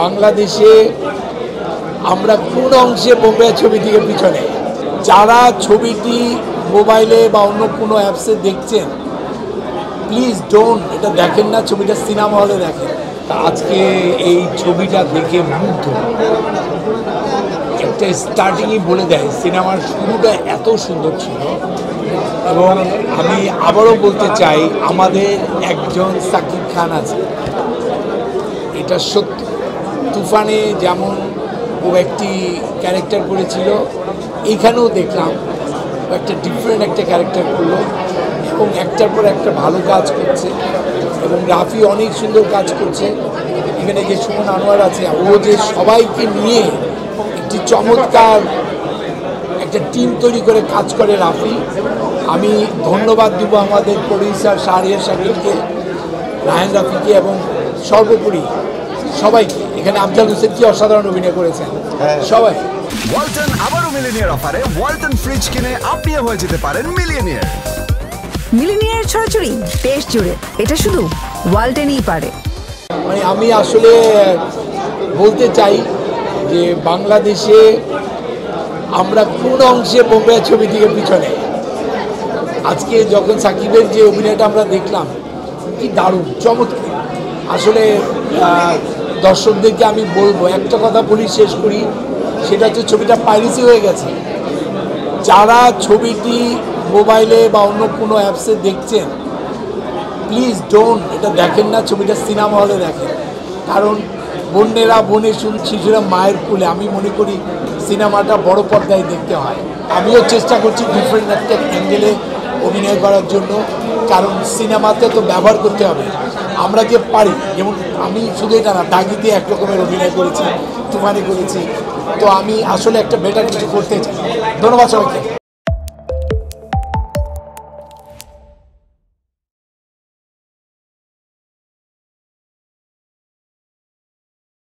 বাংলাদেশে আমরা কোন অংশে বোম্বে ছবি থেকে পিছনে, যারা ছবিটি মোবাইলে বা অন্য কোনো অ্যাপসে দেখছেন প্লিজ ডোন্ট এটা দেখেন না, ছবিটা সিনেমা হলে দেখেন। আজকে এই ছবিটা দেখে মুগ্ধ, একটা স্টার্টিংই বলে দেয় সিনেমার শুরুটা এত সুন্দর ছিল। এবং আমি আবারও বলতে চাই আমাদের একজন সাকিব খান আছে, এটা সত্য। তুফানে যেমন ও একটি ক্যারেক্টার করেছিল, এইখানেও দেখলাম ও একটা ডিফারেন্ট একটা ক্যারেক্টার করলো এবং একটার পর একটা ভালো কাজ করছে। এবং রাফি অনেক সুন্দর কাজ করছে। এখানে যে সুমন আনোয়ার আছে, ও যে সবাইকে নিয়ে একটি চমৎকার একটা টিম তৈরি করে কাজ করে রাফি। আমি ধন্যবাদ দিব আমাদের প্রডিউসার শাহরিয়ার শাকিলকে, রায়হান রাফিকে এবং সর্বোপরি সবাইকে। এখানে আফজাল হোসেন কি অসাধারণ অভিনয় করেছেন সবাই। ওয়ালটন আবারও মিলিনিয়ার অফারে ওয়ালটন ফ্রিজ কিনে আপনিও হয়ে যেতে পারেন মিলিয়নিয়ার। মিলিনিয়ার ছড়াছড়ি দেশ জুড়ে, এটা শুধু ওয়ালটনই পারে। মানে আমি আসলে বলতে চাই যে বাংলাদেশে আমরা কোন অংশে বোম্বে ছবি থেকে পিছনে। আজকে যখন সাকিবের যে অভিনয়টা আমরা দেখলাম, কি দারুণ চমৎকার। আসলে দর্শকদেরকে আমি বলবো, একটা কথা বলি শেষ করি, সেটা হচ্ছে ছবিটা পাইরেসি হয়ে গেছে। যারা ছবিটি মোবাইলে বা অন্য কোনো অ্যাপসে দেখছেন প্লিজ ডোন্ট এটা দেখেন না, ছবিটা সিনেমা হলে দেখেন। কারণ বোনেরা বোনের শিশুরা মায়ের কোলে, আমি মনে করি সিনেমাটা বড় পর্দায় দেখতে হয়। আমিও চেষ্টা করছি ডিফারেন্ট একটা অ্যাঙ্গেলে অভিনয় করার জন্য, কারণ সিনেমাতে তো ব্যবহার করতে হবে। আমরা যে পারি, যেমন আমি শুধু এটা না, দাগিতে এক রকমের অভিনয় করেছি, তুফানে করেছি, তো আমি আসলে একটা বেটার কিছু করতে চাই। ধন্যবাদ সবাইকে।